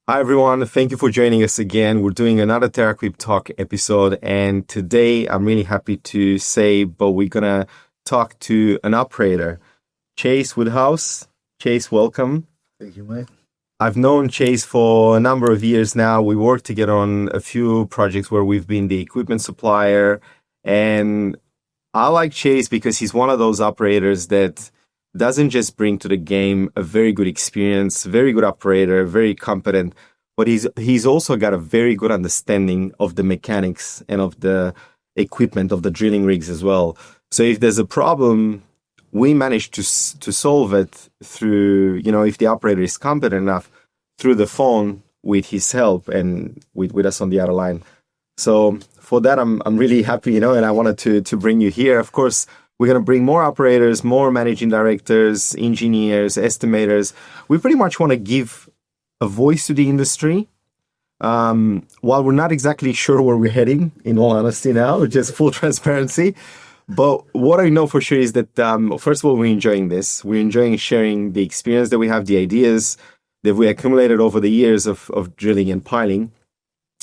Hi everyone, thank you for joining us again. We're doing another TerraQuip Talk episode, and today I'm really happy to say, but we're gonna talk to an operator, Chase Woodhouse. Chase, welcome. Thank you, mate. I've known Chase for a number of years now. We worked together on a few projects where we've been the equipment supplier, and I like Chase because he's one of those operators that doesn't just bring to the game a very good experience, very good operator, very competent, but he's also got a very good understanding of the mechanics and of the equipment of the drilling rigs as well. So if there's a problem, we manage to solve it through, if the operator is competent enough, through the phone with his help and with us on the other line. So for that, I'm really happy, and I wanted to bring you here. Of course, we're going to bring more operators, more managing directors, engineers, estimators. We pretty much want to give a voice to the industry. While we're not exactly sure where we're heading, in all honesty now, just full transparency. But what I know for sure is that, first of all, we're enjoying this. We're enjoying sharing the experience that we have, the ideas that we accumulated over the years of drilling and piling.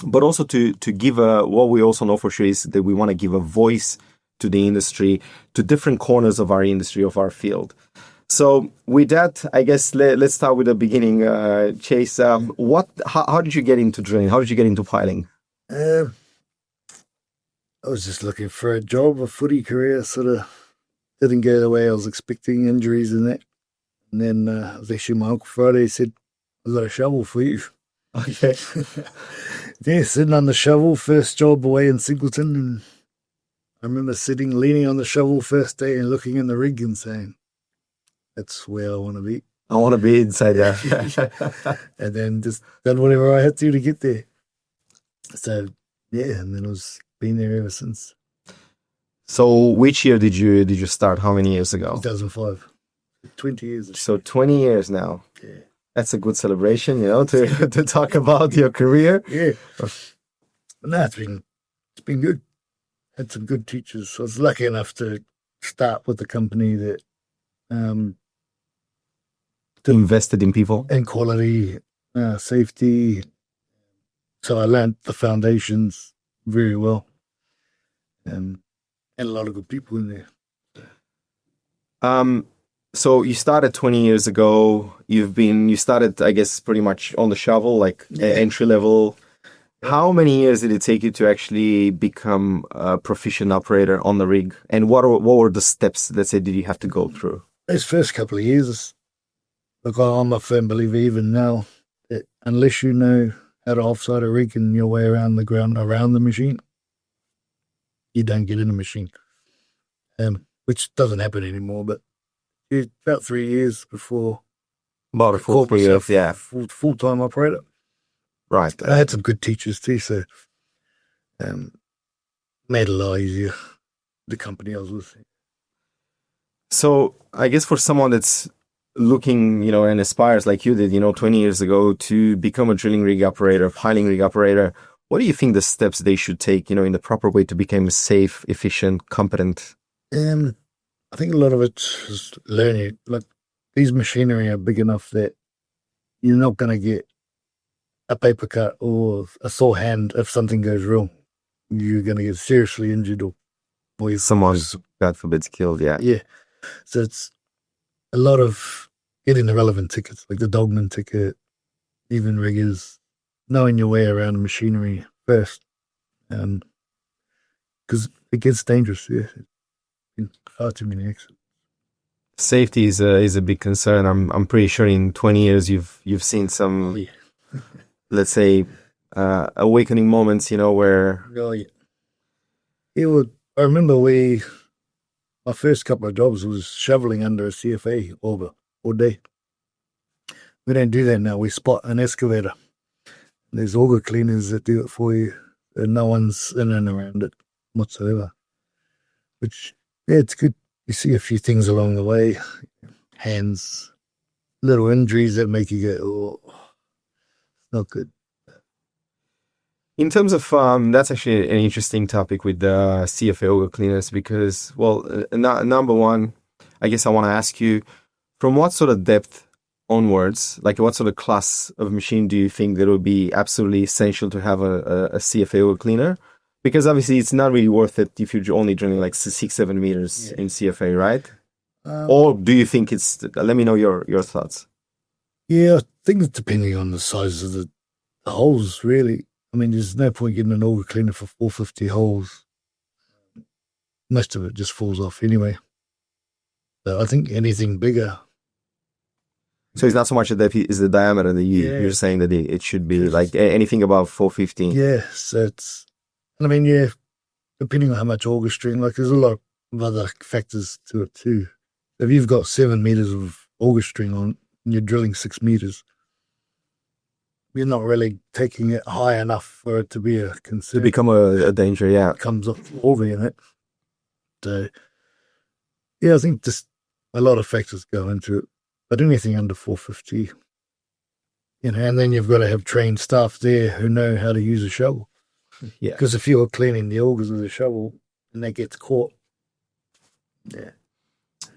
But also to give what we also know for sure is that we want to give a voice to the industry, to different corners of our industry, of our field. So with that, I guess let's start with the beginning. Chase, how did you get into drilling? How did you get into piling? I was just looking for a job, a footy career, sort of didn't go the way I was expecting, injuries and that. And then it was actually my Uncle Friday said, I've got a shovel for you. Okay. Yeah, sitting on the shovel, first job away in Singleton, and I remember leaning on the shovel first day and looking in the rig and saying, that's where I want to be. I want to be inside there. And then just done whatever I had to get there. So, yeah, and then I've been there ever since. So which year did you start? How many years ago? 2005. 20 years. So 20 years now. Yeah. That's a good celebration, to talk about your career. Yeah. No, it's been good. Had some good teachers. I was lucky enough to start with a company that Invested in people. And quality, safety. So I learned the foundations very well. And a lot of good people in there. So you started 20 years ago. You started, I guess, pretty much on the shovel, like entry level. How many years did it take you to actually become a proficient operator on the rig? And what were the steps, let's say, did you have to go through? Those first couple of years, look, I'm a firm believer even now that unless you know how to offside a rig and your way around the ground, around the machine, you don't get in the machine. Which doesn't happen anymore, but about 3 years before. About a full 3 years, yeah. Full-time operator. Right. I had some good teachers too, so made it a lot easier, the company I was with. So I guess for someone that's looking, and aspires like you did, 20 years ago to become a drilling rig operator, piling rig operator, what do you think the steps they should take, in the proper way to become safe, efficient, competent? I think a lot of it is learning. Like, these machinery are big enough that you're not going to get a paper cut or a sore hand if something goes wrong. You're going to get seriously injured or Someone's, God forbid, killed, yeah. Yeah. So it's a lot of getting the relevant tickets, like the Dogman ticket, even riggers, knowing your way around the machinery first. Because it gets dangerous, yeah. Far too many accidents. Safety is a big concern. I'm pretty sure in 20 years you've seen some, let's say, awakening moments, where. Oh yeah. Yeah, well, I remember my first couple of jobs was shoveling under a CFA auger all day. We don't do that now. We spot an excavator. There's auger cleaners that do it for you, and no one's in and around it whatsoever. Which, yeah, it's good. You see a few things along the way, hands, little injuries that make you go, oh, it's not good. In terms of, that's actually an interesting topic with the CFA auger cleaners because, well, number one, I guess I want to ask you, from what sort of depth onwards, like what sort of class of machine do you think that would be absolutely essential to have a CFA auger cleaner? Because obviously it's not really worth it if you're only drilling like 6-7 meters in CFA, right? Or do you think it's? Let me know your thoughts. Yeah, I think it's depending on the size of the holes, really. I mean, there's no point getting an auger cleaner for 450 holes. Most of it just falls off anyway. So I think anything bigger. So it's not so much the depth, it's the diameter that you're saying that it should be like anything above 450. Yeah, so it's, I mean, yeah, depending on how much auger string, like there's a lot of other factors to it too. If you've got 7 meters of auger string on and you're drilling 6 meters, you're not really taking it high enough for it to be a concern. To become a danger, yeah. It comes off the auger in it. So, yeah, I think just a lot of factors go into it. But anything under 450, and then you've got to have trained staff there who know how to use a shovel. Yeah. Because if you're cleaning the augers with a shovel and that gets caught,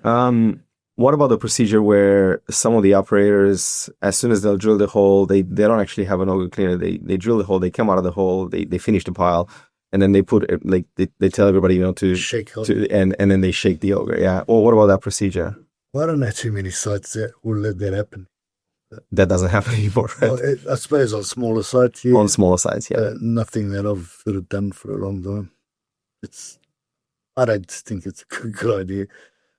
what about the procedure where some of the operators, as soon as they'll drill the hole, they don't actually have an auger cleaner. They drill the hole, they come out of the hole, they finish the pile, and then they put it, like they tell everybody, to shake and then they shake the auger. Yeah. Well, what about that procedure? Well, I don't know too many sites that will let that happen. That doesn't happen anymore, right? Well, I suppose on smaller sites, yeah. On smaller sites, yeah. Nothing that I've sort of done for a long time. I don't think it's a good idea.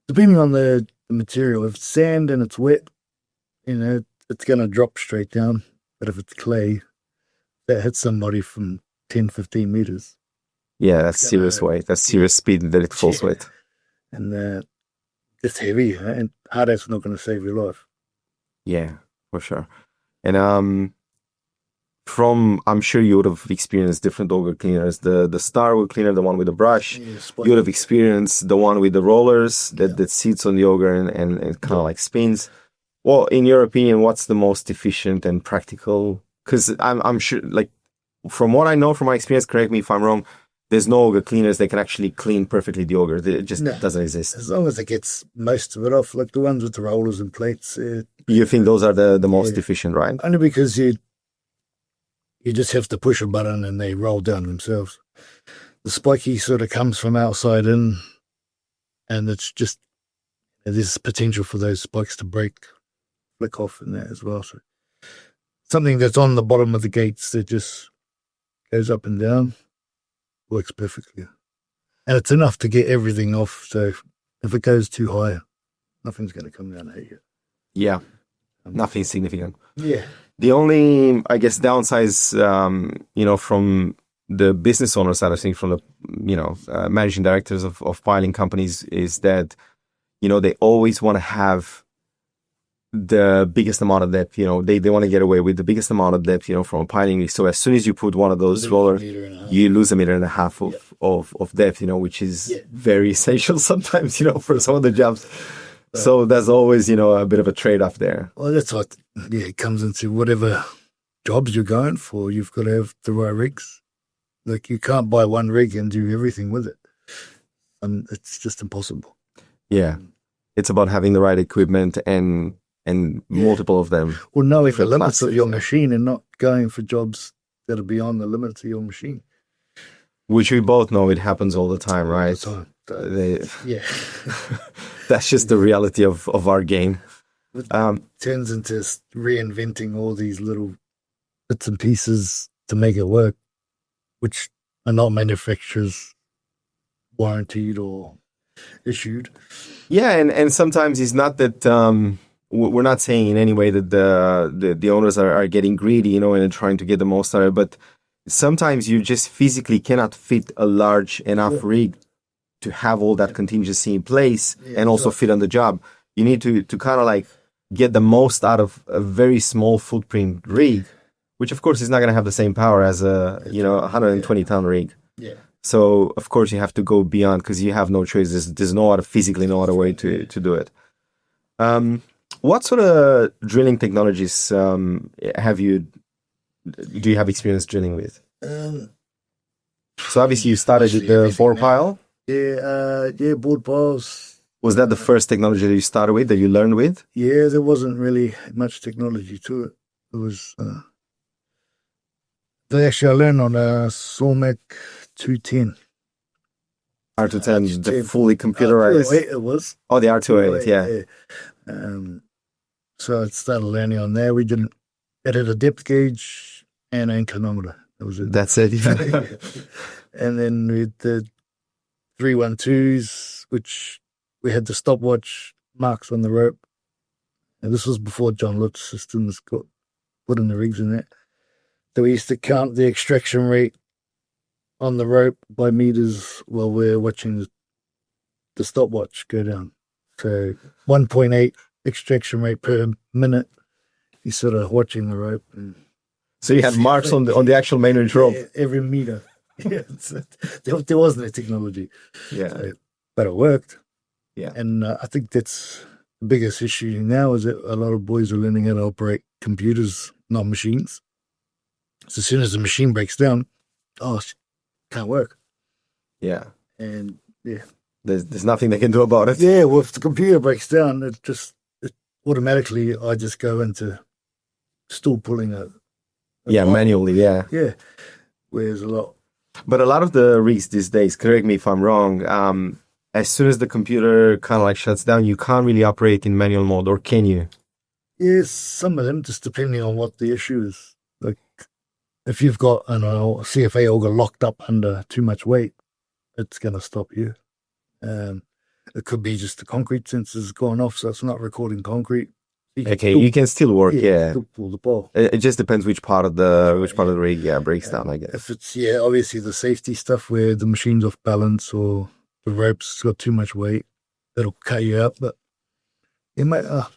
Depending on the material, if it's sand and it's wet, it's going to drop straight down. But if it's clay, that hits somebody from 10, 15 meters. Yeah, that's serious weight. That's serious speed that it falls with. And it's heavy, and hard ass not going to save your life. Yeah, for sure. And I'm sure you would have experienced different auger cleaners. The star auger cleaner, the one with the brush. You would have experienced the one with the rollers that sits on the auger and kind of like spins. Well, in your opinion, what's the most efficient and practical? Because I'm sure, like, from what I know from my experience, correct me if I'm wrong, there's no auger cleaners that can actually clean perfectly the auger. It just doesn't exist. As long as it gets most of it off, like the ones with the rollers and plates. You think those are the most efficient, right? Only because you just have to push a button and they roll down themselves. The spiky sort of comes from outside in, and it's just, there's potential for those spikes to break, flick off in that as well. So something that's on the bottom of the gates that just goes up and down works perfectly. And it's enough to get everything off. So if it goes too high, nothing's going to come down at you. Yeah. Nothing significant. Yeah. The only, I guess, downsides, from the business owner side of things, from the, managing directors of piling companies, is that, they always want to have the biggest amount of depth. They want to get away with the biggest amount of depth, from a piling rig. So as soon as you put one of those rollers, you lose 1.5 meters of depth, which is very essential sometimes, for some of the jobs. So there's always, a bit of a trade-off there. Well, that's what, it comes into whatever jobs you're going for. You've got to have the right rigs. Like, you can't buy one rig and do everything with it. It's just impossible. Yeah. It's about having the right equipment and multiple of them. Well, knowing the limits of your machine and not going for jobs that are beyond the limits of your machine. Which we both know it happens all the time, right? All the time. That's just the reality of our game. It turns into reinventing all these little bits and pieces to make it work, which are not manufacturers warranted or issued. Yeah, and sometimes it's not that we're not saying in any way that the owners are getting greedy, and trying to get the most out of it, but sometimes you just physically cannot fit a large enough rig to have all that contingency in place and also fit on the job. You need to kind of like get the most out of a very small footprint rig, which of course is not going to have the same power as a 120-ton rig. Yeah. So of course you have to go beyond because you have no choice. There's no other way to do it. What sort of drilling technologies do you have experience drilling with? So obviously you started with the bore pile. Yeah, board piles. Was that the first technology that you started with, that you learned with? Yeah, there wasn't really much technology to it. It was, I learned on a Sormac 210. R210, the fully computerized. 208 it was. Oh, the R208, yeah. So I started learning on there. We didn't, it had a depth gauge and an inclinometer. That was it. That's it, yeah. And then we did 312s, which we had the stopwatch marks on the rope. And this was before John Lutz's systems got put in the rigs and that. So we used to count the extraction rate on the rope by meters while we're watching the stopwatch go down. So 1.8 extraction rate per minute. You're sort of watching the rope. And so you had marks on the actual main range rope? Every meter. Yeah, there wasn't a technology. Yeah. So, but it worked. Yeah. And I think that's the biggest issue now is that a lot of boys are learning how to operate computers, not machines. So as soon as the machine breaks down, can't work. Yeah. And yeah. There's nothing they can do about it. Yeah, well, if the computer breaks down, it automatically, I just go into still pulling a manually, yeah. Yeah. Whereas a lot. But a lot of the rigs these days, correct me if I'm wrong, as soon as the computer kind of like shuts down, you can't really operate in manual mode, or can you? Yes, some of them, just depending on what the issue is. Like, if you've got a CFA auger locked up under too much weight, it's going to stop you. It could be just the concrete sensor's gone off, so it's not recording concrete. You can still work, yeah. Still pull the ball. It just depends which part of the rig breaks down, I guess. If it's obviously the safety stuff where the machine's off balance or the rope's got too much weight, it'll cut you out. But it might a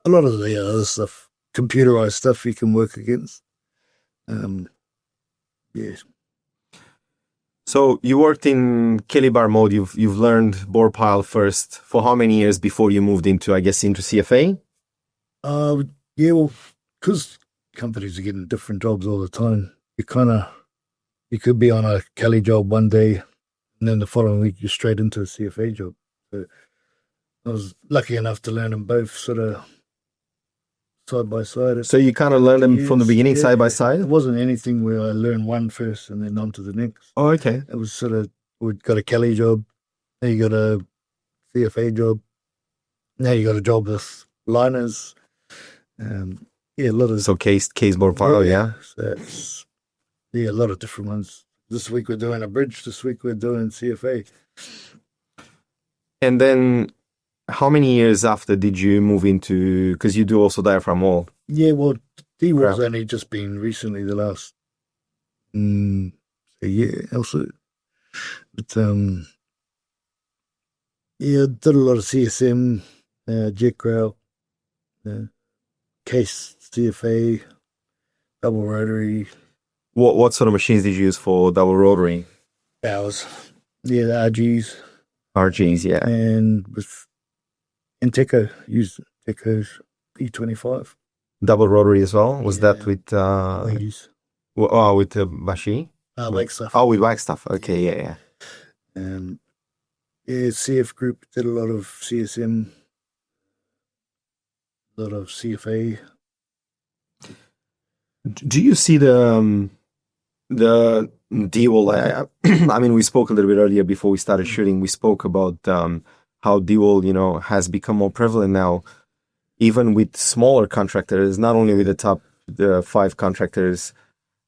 lot of the other stuff, computerized stuff, you can work against. Yes. So you worked in Kelly bar mode. You've learned bore pile first. For how many years before you moved into CFA? Well, because companies are getting different jobs all the time. You could be on a Kelly job one day, and then the following week you're straight into a CFA job. So I was lucky enough to learn them both sort of side by side. So you kind of learned them from the beginning, side by side? It wasn't anything where I learned one first and then on to the next. Oh, okay. It was sort of, we got a Kelly job, then you got a CFA job, now you got a job with liners. A lot of... So case bore pile, yeah? So a lot of different ones. This week we're doing a bridge, this week we're doing CFA. And then how many years after did you move into, because you do also diaphragm wall? Yeah, well, D-wall's only just been recently, the last a year also. But did a lot of CSM, jet grout, case CFA, double rotary. What sort of machines did you use for double rotary? Bowers. Yeah, the RGs. RGs, yeah. And with Teco, used Teco's E25. Double rotary as well? Was that with... Ladies. with Bashi? Wagstaff. Oh, with Wagstaff. Okay, yeah. CF Group did a lot of CSM, a lot of CFA. Do you see the D-wall? I mean, we spoke a little bit earlier before we started shooting. We spoke about how D-wall, has become more prevalent now, even with smaller contractors, not only with the 5 contractors.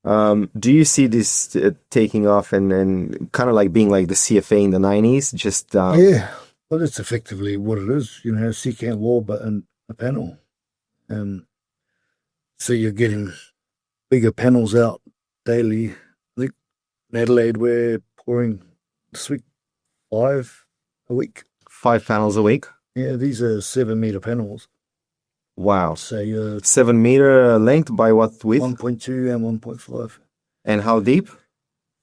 Do you see this taking off and kind of like being like the CFA in the 90s? Just yeah, well, that's effectively what it is. A secant wall, but a panel. So you're getting bigger panels out daily. I think in Adelaide we're pouring this week 5 a week. 5 panels a week? Yeah, these are 7-meter panels. Wow. So you're 7-meter length by what width? 1.2 and 1.5. And how deep?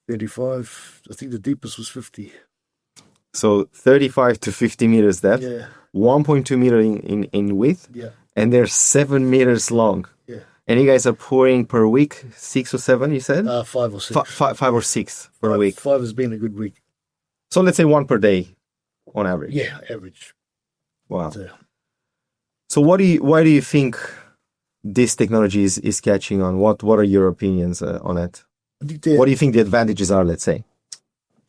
35. I think the deepest was 50. So 35 to 50 meters depth. Yeah. 1.2 meter in width. Yeah. And they're 7 meters long. Yeah. And you guys are pouring per week 6 or 7, you said? 5 or 6. 5 or 6 per week. 5 has been a good week. So let's say 1 per day on average. Yeah, average. Wow. So, So why do you think this technology is catching on? What are your opinions on it? What do you think the advantages are, let's say?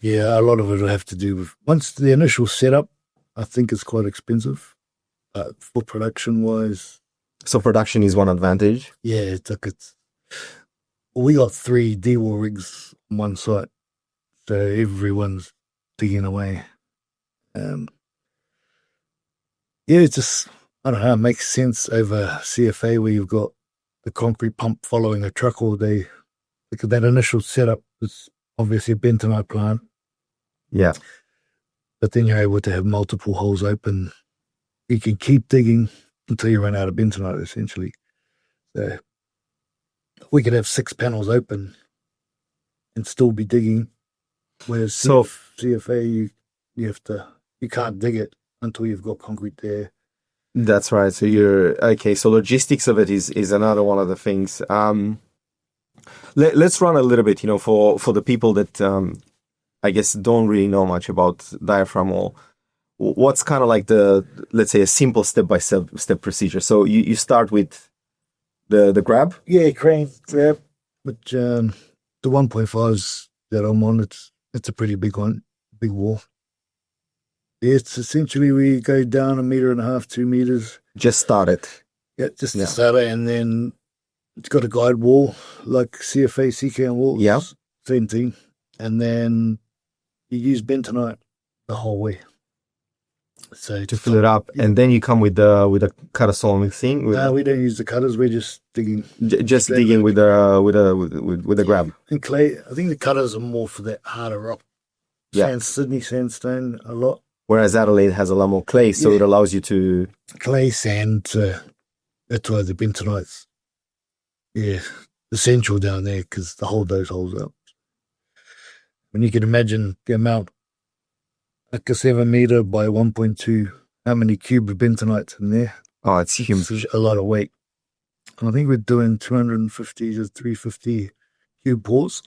Yeah, a lot of it will have to do with once the initial setup, I think it's quite expensive. For production wise. So production is one advantage. Yeah, we got 3 D-wall rigs on one site. So everyone's digging away. Yeah, it's just, I don't know, it makes sense over CFA where you've got the concrete pump following a truck all day. Look at that initial setup. It's obviously a bentonite plant. Yeah. But then you're able to have multiple holes open. You can keep digging until you run out of bentonite, essentially. So we could have 6 panels open and still be digging. Whereas CFA, you can't dig it until you've got concrete there. That's right. So so logistics of it is another one of the things. Let's run a little bit, for the people that I guess don't really know much about diaphragm wall. What's kind of like let's say a simple step procedure. So you start with the grab? Yeah, crane grab, which the 1.5s that I'm on, it's a pretty big one, big wall. It's essentially we go down 1.5 meters, 2 meters. Just start it. Yeah, just to start it, and then it's got a guide wall like CFA, CKM walls. Yeah. Same thing. And then you use bentonite the whole way. So to fill it up, and then you come with a cutter sawing thing. No, we don't use the cutters. We're just digging. Just digging with a grab. And clay. I think the cutters are more for that harder rock. Yeah. Sydney sandstone a lot. Whereas Adelaide has a lot more clay, so it allows you to clay sand. That's why the bentonite's essential down there because to hold those holes up. When you can imagine the amount. Like a 7 meter by 1.2. How many cube of bentonite in there? Oh, it's huge. It's a lot of weight. And I think we're doing 250 to 350 cube pours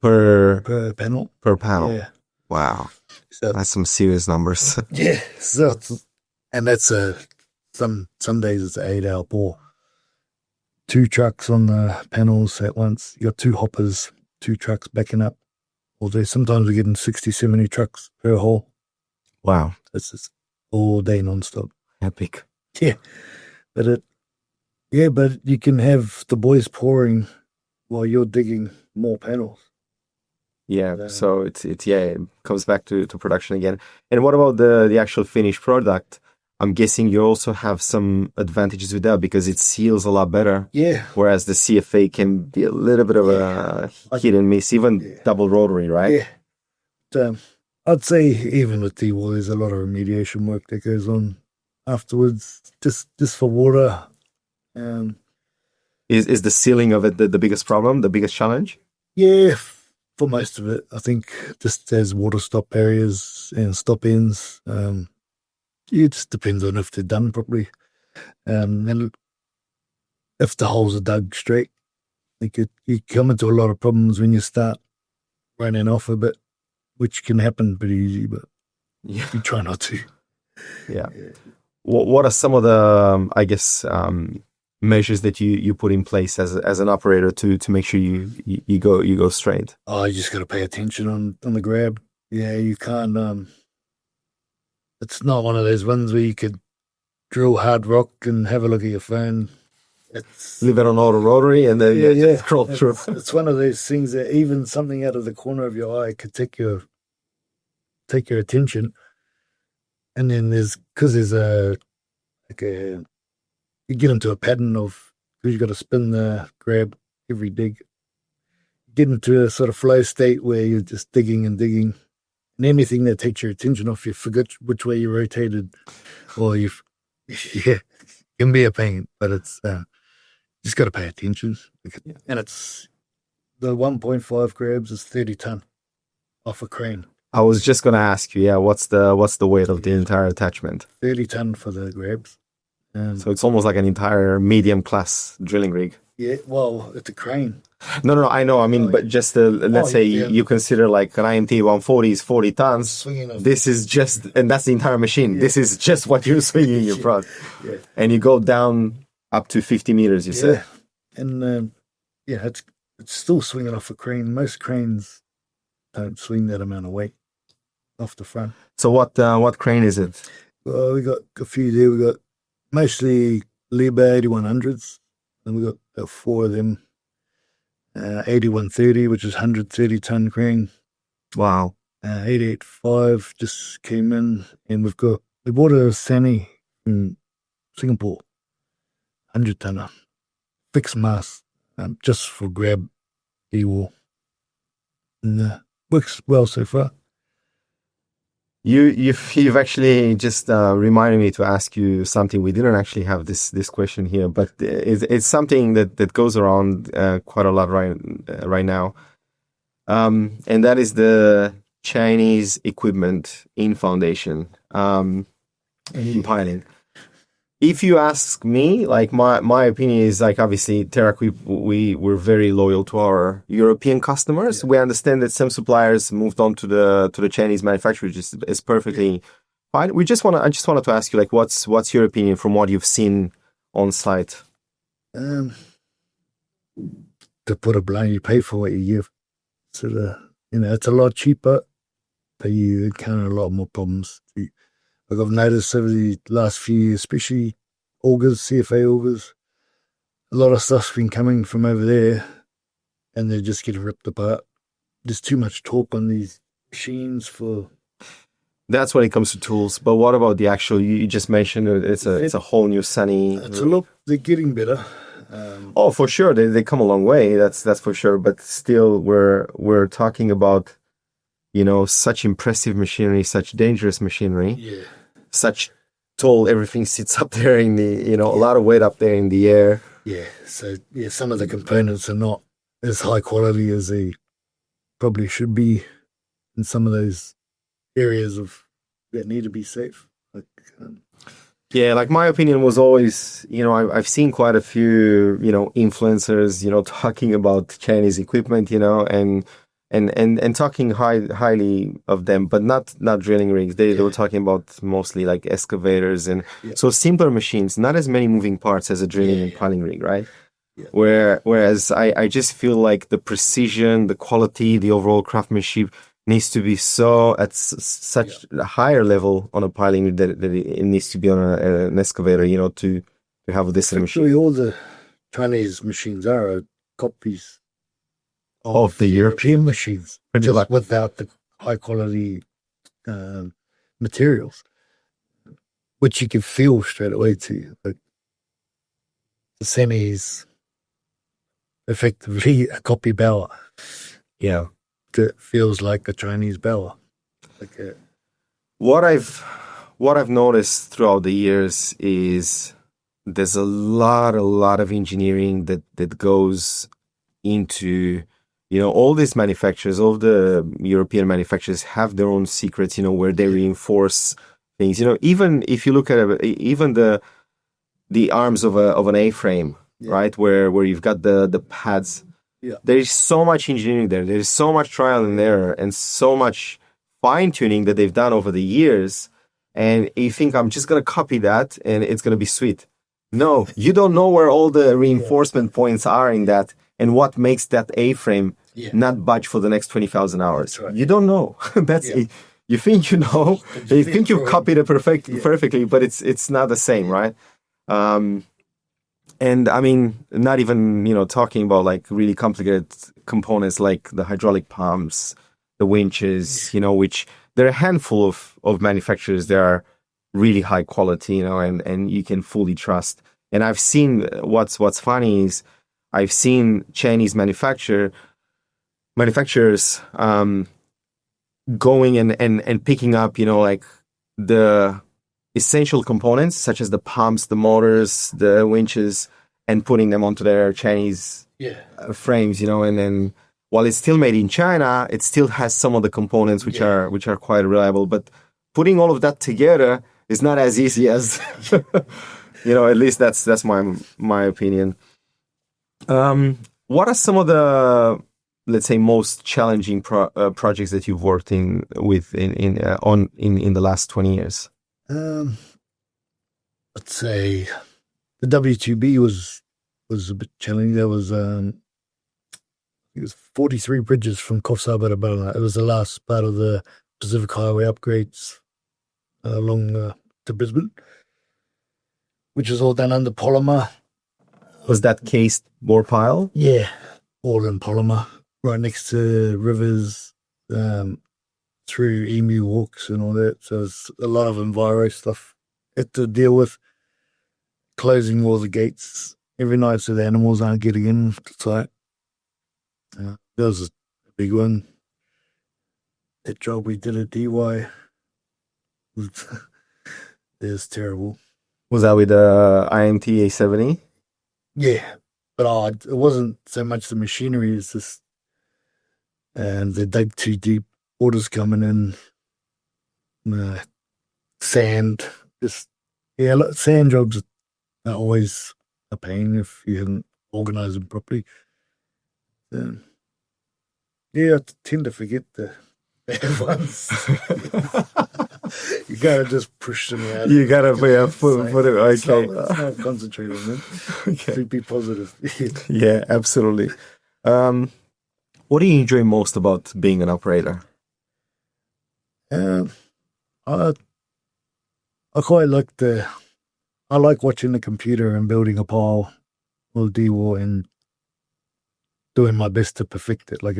per panel. Per panel. Yeah. Wow. So, that's some serious numbers. Yeah. So and that's some days it's an 8-hour pour. 2 trucks on the panels at once. You got 2 hoppers, 2 trucks backing up. All day. Sometimes we're getting 60, 70 trucks per hole. Wow. That's just all day nonstop. Epic. Yeah. But you can have the boys pouring while you're digging more panels. Yeah. So it comes back to production again. And what about the actual finished product? I'm guessing you also have some advantages with that because it seals a lot better. Yeah. Whereas the CFA can be a little bit of a hit and miss, even double rotary, right? Yeah. I'd say even with D-wall, there's a lot of remediation work that goes on afterwards, just for water. Is the sealing of it the biggest problem, the biggest challenge? Yeah, for most of it. I think just as water stop areas and stop ends. It just depends on if they're done properly. And if the holes are dug straight, you come into a lot of problems when you start running off a bit, which can happen pretty easy, but you try not to. Yeah. What are some of the, I guess, measures that you put in place as an operator to make sure you go straight? Oh, you just got to pay attention on the grab. Yeah, you can't. It's not one of those ones where you could drill hard rock and have a look at your phone. Leave it on auto rotary and then scroll through. It's one of those things that even something out of the corner of your eye could take your attention. And then you get into a pattern of, because you got to spin the grab every dig. Get into a sort of flow state where you're just digging and digging. And anything that takes your attention off, you forget which way you rotated, or can be a pain. But it's just got to pay attention. And it's the 1.5 grabs is 30 ton off a crane. I was just going to ask you, what's the weight of the entire attachment? 30 ton for the grabs. So it's almost like an entire medium class drilling rig. Yeah, well, it's a crane. No, I know. I mean, but just let's say yeah. you consider like an IMT 140 is 40 tons. Swinging off. This is just, and that's the entire machine. This is just what you're swinging in your front. Yeah. And you go down up to 50 meters, you said? And it's still swinging off a crane. Most cranes don't swing that amount of weight off the front. So what crane is it? Well, we got a few there. We got mostly Liebherr 8100s. And we got 4 of them. 8130, which is 130-ton crane. Wow. 885 just came in, and we bought a Sani from Singapore, 100-tonner, fixed mast, just for grab E-wall. And works well so far. You've actually just reminded me to ask you something. We didn't actually have this question here, but it's something that goes around quite a lot right now, and that is the Chinese equipment in foundation, in piling. If you ask me, like my opinion is like obviously TerraQuip, we're very loyal to our European customers. Yeah. We understand that some suppliers moved on to the Chinese manufacturer, which is perfectly fine. I just wanted to ask you, like, what's your opinion from what you've seen on site? To put it blunt, you pay for what you give. So it's a lot cheaper, but you encounter a lot more problems. Like I've noticed over the last few years, especially augers, CFA augers, a lot of stuff's been coming from over there and they're just getting ripped apart. There's too much torque on these machines for... That's when it comes to tools. But what about the actual, you just mentioned it's a whole new Sani... They're getting better. Oh, for sure. They come a long way. That's for sure. But still, we're talking about, such impressive machinery, such dangerous machinery. Yeah. Such tall, everything sits up there in the, a lot of weight up there in the air. Yeah. So, some of the components are not as high quality as they probably should be in some of those areas that need to be safe. Like my opinion was always, I've seen quite a few, influencers, talking about Chinese equipment, and talking highly of them, but not drilling rigs. They were talking about mostly like excavators and so simpler machines, not as many moving parts as a drilling and piling rig, right? Yeah. Whereas I just feel like the precision, the quality, the overall craftsmanship needs to be at such a higher level on a piling rig that it needs to be on an excavator, to have this machine. Actually, all the Chinese machines are copies of the European machines, just without the high quality materials, which you can feel straight away too. Like the Sani is effectively a copy Bauer. Yeah, it feels like a Chinese Bauer. What I've noticed throughout the years is there's a lot of engineering that goes into. All these manufacturers, all the European manufacturers have their own secrets, where they reinforce things. Even if you look at even the arms of an A-frame, right, where you've got the pads. Yeah. There is so much engineering there. There is so much trial and error and so much fine-tuning that they've done over the years. And you think, I'm just going to copy that and it's going to be sweet. No, you don't know where all the reinforcement points are in that and what makes that A-frame not budge for the next 20,000 hours. Right. You don't know. You think you know. You think you've copied it perfectly, but it's not the same, right? And I mean, not even, talking about like really complicated components like the hydraulic pumps, the winches, which there are a handful of manufacturers that are really high quality, and you can fully trust. And I've seen what's funny is I've seen Chinese manufacturers going and picking up, like the essential components such as the pumps, the motors, the winches, and putting them onto their Chinese frames, and then while it's still made in China, it still has some of the components which are quite reliable. But putting all of that together is not as easy as at least that's my opinion. What are some of the, let's say, most challenging projects that you've worked in the last 20 years? Um, let's say the W2B was a bit challenging. There was it was 43 bridges from Coffs Harbour to Ballina. It was the last part of the Pacific Highway upgrades along to Brisbane, which was all done under polymer. Was that cased bore pile? Yeah, all in polymer, right next to rivers, through emu walks and all that. So it's a lot of enviro stuff. Had to deal with closing all the gates every night so the animals aren't getting in to site. That was a big one. That job we did at DY was terrible. Was that with the IMT A70? Yeah, but it wasn't so much the machinery, it's just, and they dug too deep, water's coming in, sand, just, yeah, sand jobs are always a pain if you haven't organised them properly. Yeah, I tend to forget the bad ones. You gotta just push them out. You gotta put it, okay. Not concentrate on them. Okay. To be positive. Yeah, absolutely. What do you enjoy most about being an operator? I quite like I like watching the computer and building a pile or D-wall and doing my best to perfect it. Like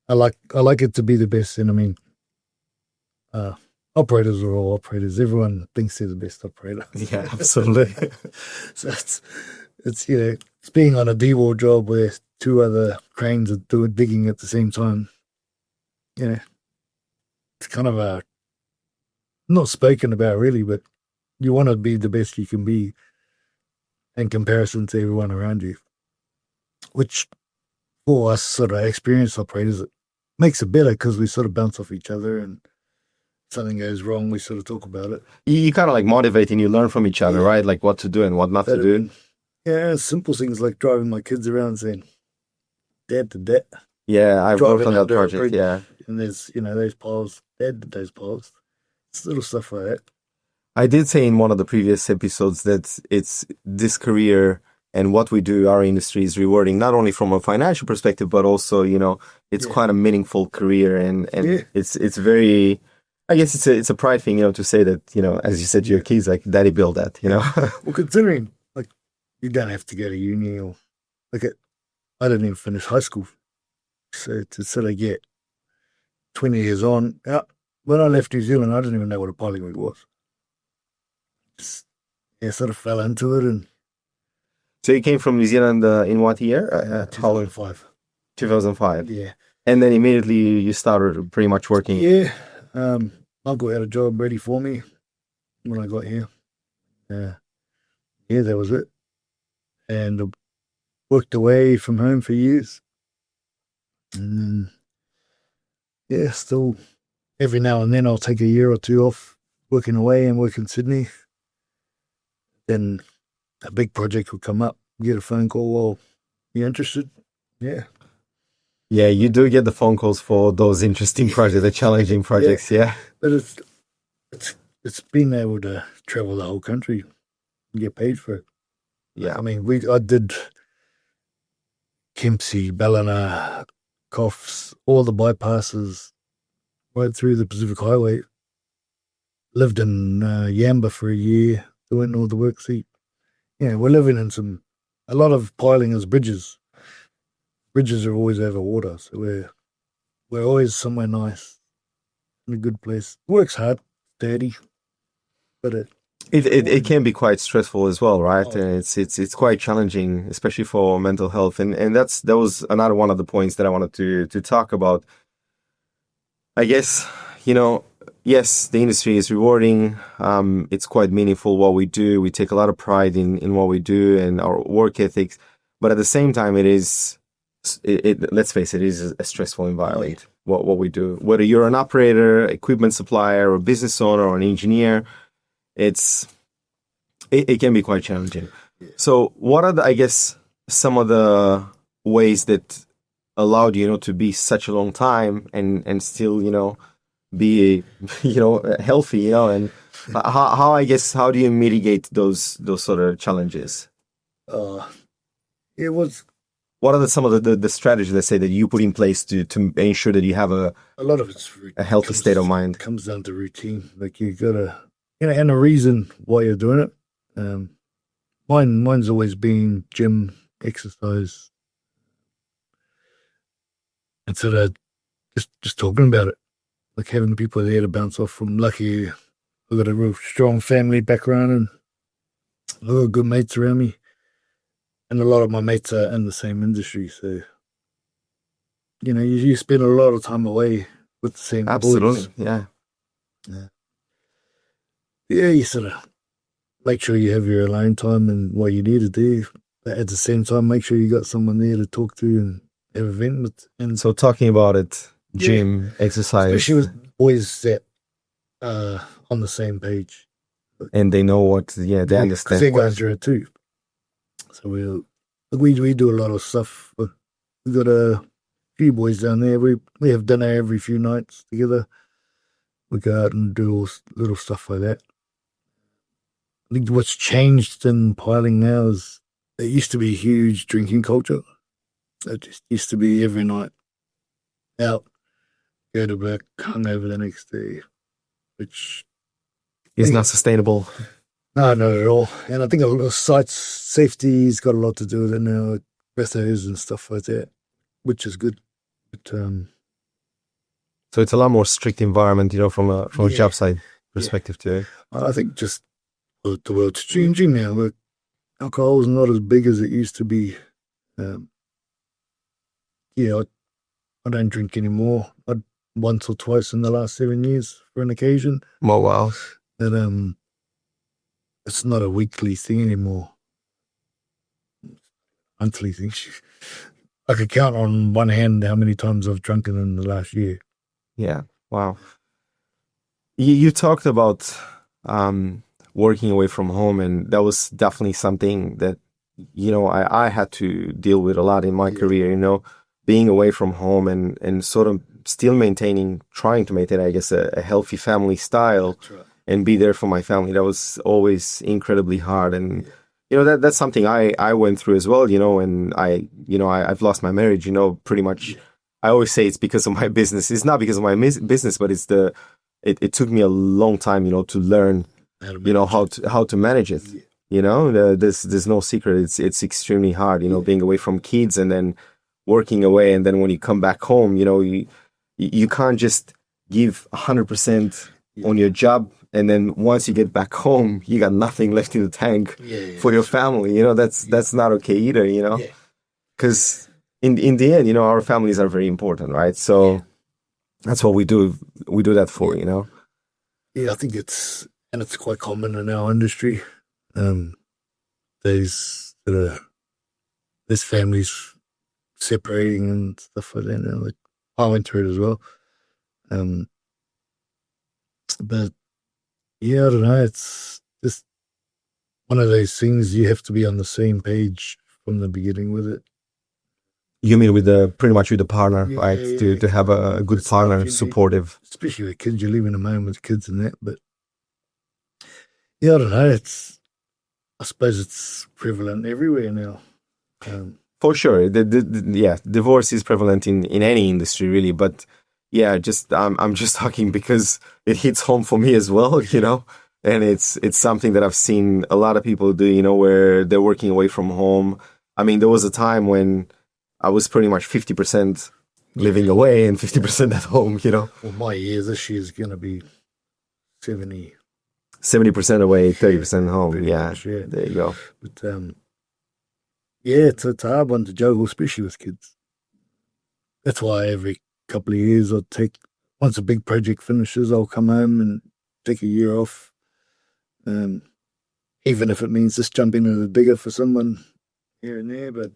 I like it to be the best. And I mean, operators are all operators. Everyone thinks they're the best operator. Yeah, absolutely. So it's it's being on a D-wall job where two other cranes are digging at the same time. It's kind of not spoken about really, but you want to be the best you can be in comparison to everyone around you, which for us sort of experienced operators, it makes it better because we sort of bounce off each other, and something goes wrong, we sort of talk about it. You kind of like motivate and you learn from each other, right? Like what to do and what not to do. Yeah, simple things like driving my kids around saying, Dad did that. Yeah, I've worked on that project, yeah. And there's, those piles, Dad did those piles. It's little stuff like that. I did say in one of the previous episodes that it's this career and what we do, our industry is rewarding, not only from a financial perspective, but also, it's quite a meaningful career. And it's very, I guess it's a pride thing, to say that, as you said to your kids, like, Daddy built that, Well, considering, like, you don't have to go to uni or, like, I didn't even finish high school. So to sort of get 20 years on, when I left New Zealand, I didn't even know what a piling rig was. Sort of fell into it. And so you came from New Zealand in what year? 2005. 2005. Yeah. And then immediately you started pretty much working. Yeah. I got out a job ready for me when I got here. That was it. And I worked away from home for years. And then, still every now and then I'll take a year or two off working away and work in Sydney. Then a big project will come up, get a phone call, well, you interested? Yeah. Yeah, you do get the phone calls for those interesting projects, the challenging projects, yeah. But it's being able to travel the whole country and get paid for it. Yeah. I mean, I did Kempsey, Ballina, Coffs, all the bypasses right through the Pacific Highway. Lived in Yamba for a year, doing all the work. See, we're living in a lot of piling is bridges. Bridges are always over water, so we're always somewhere nice, in a good place. Work's hard, dirty, but it can be quite stressful as well, right? And it's quite challenging, especially for mental health. And that was another one of the points that I wanted to talk about. I guess, yes, the industry is rewarding. It's quite meaningful what we do. We take a lot of pride in what we do and our work ethics. But at the same time, let's face it is a stressful environment, what we do. Whether you're an operator, equipment supplier, or business owner, or an engineer, it can be quite challenging. So what are I guess, some of the ways that allowed you, to be such a long time and still, be, healthy, and how I guess, how do you mitigate those sort of challenges? It was What are some of the strategies, let's say, that you put in place to ensure that you have a lot of it's a healthy state of mind? Comes down to routine. Like you gotta, and a reason why you're doing it. Mine's always been gym, exercise, and sort of just talking about it, like having people there to bounce off from. Lucky, I've got a real strong family background and a lot of good mates around me, and a lot of my mates are in the same industry, so you spend a lot of time away with the same Absolutely, boys. yeah. You sort of make sure you have your alone time and what you need to do, but at the same time, make sure you got someone there to talk to and have a vent with. And So talking about it, gym, exercise, especially with boys that on the same page, and they know what, they understand. because they're going through it too. So we do a lot of stuff. We've got a few boys down there. We have dinner every few nights together. We go out and do all little stuff like that. I think what's changed in piling now is there used to be a huge drinking culture. It just used to be every night out, go to work, hungover the next day, which Is not sustainable. no, not at all. And I think a lot of site safety's got a lot to do with it now, with breathos and stuff like that, which is good. But So it's a lot more strict environment, from a job site perspective too. I think just the world's changing now. Look, alcohol is not as big as it used to be. I don't drink anymore. Once or twice in the last 7 years for an occasion. Oh, wow. But it's not a weekly thing anymore. Monthly thing. I could count on one hand how many times I've drunken in the last year. Yeah. Wow. You talked about working away from home, and that was definitely something that, I had to deal with a lot in my career, being away from home and sort of still trying to maintain, I guess, a healthy family style. That's right. And be there for my family. That was always incredibly hard. And, that's something I went through as well, and I've lost my marriage, pretty much. I always say it's because of my business. It's not because of my business, but it took me a long time, to learn, how to manage it. There's no secret. It's extremely hard, being away from kids and then working away. And then when you come back home, you can't just give 100% on your job. And then once you get back home, you got nothing left in the tank for your family. That's not okay either, because in the end, our families are very important, right? So that's what we do. We do that for, Yeah, I think it's quite common in our industry. There's families separating and stuff like that. Like I went through it as well. But yeah, I don't know. It's just one of those things you have to be on the same page from the beginning with it. You mean pretty much with the partner, right? To have a good partner, supportive. Especially with kids, you're leaving them home with kids and that. But yeah, I don't know. I suppose it's prevalent everywhere now. For sure. Divorce is prevalent in any industry, really. But yeah, I'm just talking because it hits home for me as well, and it's something that I've seen a lot of people do, where they're working away from home. I mean, there was a time when I was pretty much 50% living away and 50% at home, Well, my year this year is going to be 70% away, 30% home. Yeah, much, there you go. But it's a hard one to juggle, especially with kids. That's why every couple of years once a big project finishes, I'll come home and take a year off. Even if it means just jumping into the bigger for someone here and there, but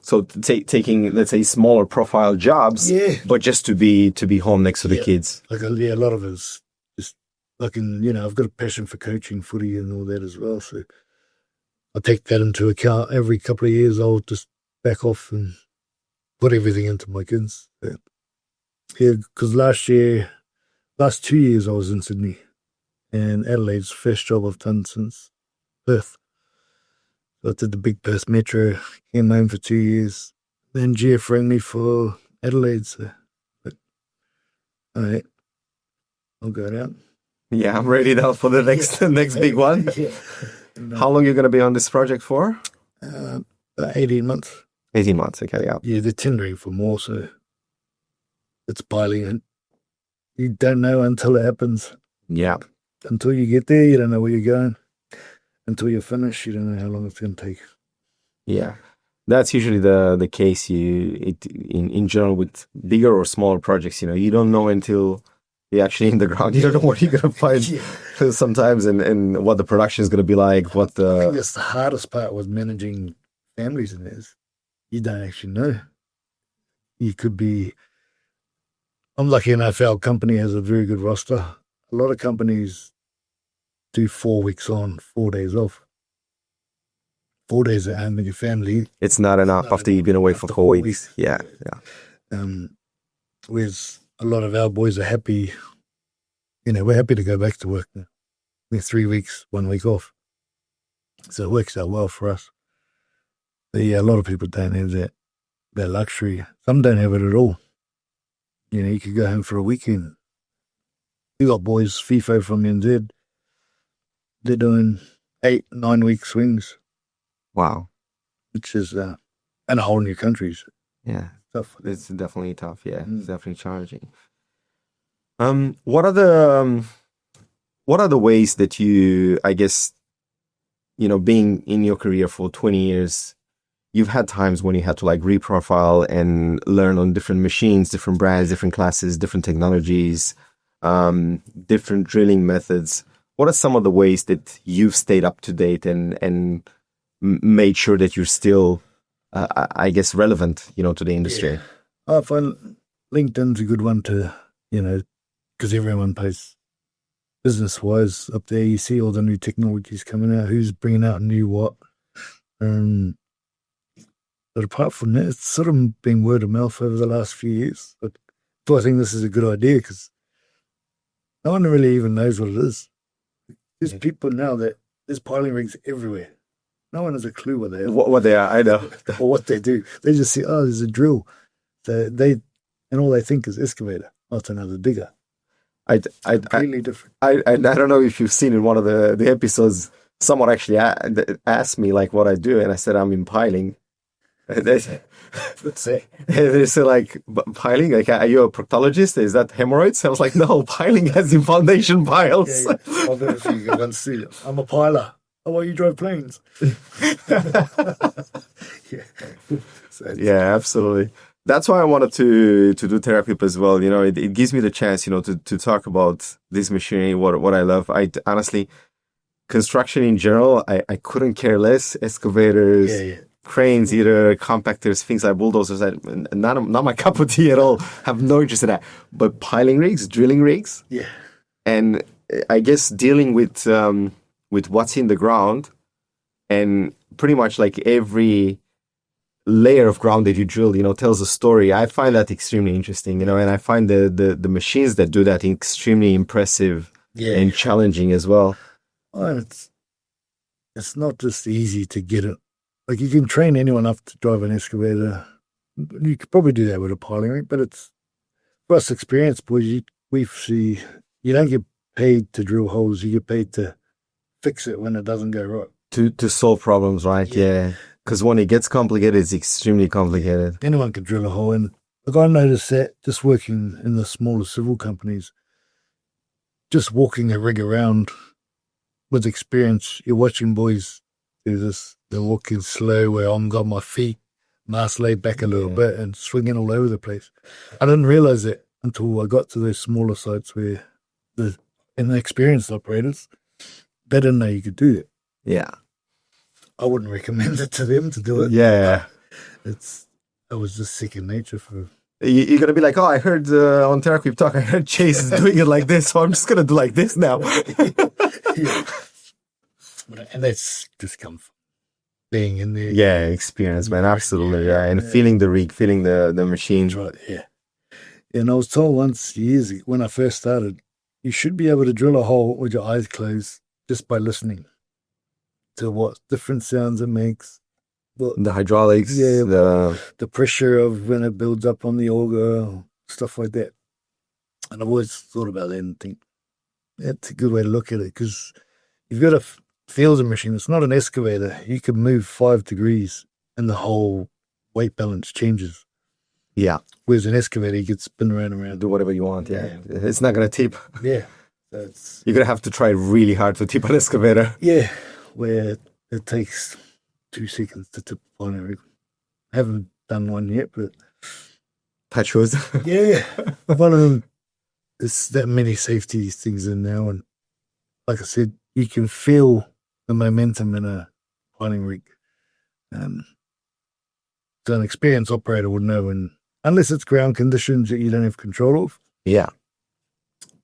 So taking, let's say, smaller profile jobs, but just to be home next to the kids. Like a lot of us just I've got a passion for coaching footy and all that as well. So I take that into account. Every couple of years, I'll just back off and put everything into my kids. Yeah, because last 2 years, I was in Sydney, and Adelaide's first job I've done since Perth. So I did the big Perth Metro, came home for 2 years. Then GF rang me for Adelaide, so all right, I'll go down. Yeah, I'm ready now for the next big one. Yeah. How long are you going to be on this project for? About 18 months. 18 months, okay, yeah. Yeah, they're tendering for more, so it's piling in. You don't know until it happens. Yeah. Until you get there, you don't know where you're going. Until you're finished, you don't know how long it's going to take. Yeah. That's usually the case in general with bigger or smaller projects, you don't know until you're actually in the ground. You don't know what you're going to find sometimes and what the production is going to be like. I think that's the hardest part with managing families in this. You don't actually know. You could be... I'm lucky enough our company has a very good roster. A lot of companies do 4 weeks on, 4 days off. 4 days at home with your family. It's not enough after you've been away for 4 weeks. Yeah. Whereas a lot of our boys are happy, we're happy to go back to work now. We're 3 weeks, 1 week off. So it works out well for us. But yeah, a lot of people don't have that luxury. Some don't have it at all. You could go home for a weekend. We got boys, FIFO from NZ, they're doing 8-9 week swings. Wow. Which is in a whole new country. Yeah. Tough. It's definitely tough. Yeah. It's definitely challenging. What are the ways that you, I guess, being in your career for 20 years, you've had times when you had to reprofile and learn on different machines, different brands, different classes, different technologies, different drilling methods. What are some of the ways that you've stayed up to date and made sure that you're still, I guess, relevant, to the industry? Yeah. I find LinkedIn's a good one to, because everyone posts business-wise up there. You see all the new technologies coming out, who's bringing out new what. But apart from that, it's sort of been word of mouth over the last few years. So I think this is a good idea because no one really even knows what it is. There's people now there's piling rigs everywhere. No one has a clue what they are. What they are, I know. Or what they do. They just see, there's a drill. And all they think is excavator. Oh, it's another digger. Completely different. I don't know if you've seen in one of the episodes, someone actually asked me what I do, and I said I'm in piling. Let's say. They say piling, are you a proctologist? Is that hemorrhoids? I was like, no, piling has in foundation piles. Yeah. I'll bet if you once see it. I'm a piler. Oh, well, you drove planes. Yeah, absolutely. That's why I wanted to do TerraQuip as well. It gives me the chance, to talk about this machinery, what I love. Honestly, construction in general, I couldn't care less. Excavators, cranes, either compactors, things like bulldozers, not my cup of tea at all. Have no interest in that. But piling rigs, drilling rigs, and I guess dealing with what's in the ground, and pretty much every layer of ground that you drill, tells a story. I find that extremely interesting, and I find the machines that do that extremely impressive and challenging as well. Oh, it's not just easy to get it. You can train anyone up to drive an excavator. You could probably do that with a piling rig, but it's, for us experienced boys, we see you don't get paid to drill holes. You get paid to fix it when it doesn't go right. To solve problems, right? Yeah. Because when it gets complicated, it's extremely complicated. Anyone can drill a hole in. I noticed that just working in the smaller civil companies, just walking a rig around with experience, you're watching boys do this. They're walking slow where I'm got my feet mask laid back a little bit and swinging all over the place. I didn't realize it until I got to those smaller sites where the experienced operators, they didn't know you could do it. Yeah. I wouldn't recommend it to them to do it. Yeah. It was just second nature for... You're going to be like, I heard on TerraQuip Talk, I heard Chase is doing it like this, so I'm just going to do like this now. And that's just come from being in there. Yeah, experience, man. Absolutely. Yeah. And feeling the rig, feeling the machine. That's right, yeah. And I was told once years ago, when I first started, you should be able to drill a hole with your eyes closed just by listening to what different sounds it makes. The hydraulics, the pressure of when it builds up on the auger, stuff like that. And I've always thought about that and think that's a good way to look at it, because you've got to feel the machine. It's not an excavator. You can move 5 degrees and the whole weight balance changes. Yeah. Whereas an excavator, you could spin around and around. Do whatever you want, yeah. It's not going to tip. Yeah. You're going to have to try really hard to tip an excavator. Yeah, where it takes 2 seconds to tip on it. I haven't done one yet, but... Touch wood. Yeah. One of them, there's that many safety things in now, and like I said, you can feel the momentum in a piling rig. So an experienced operator would know, and unless it's ground conditions that you don't have control of. Yeah.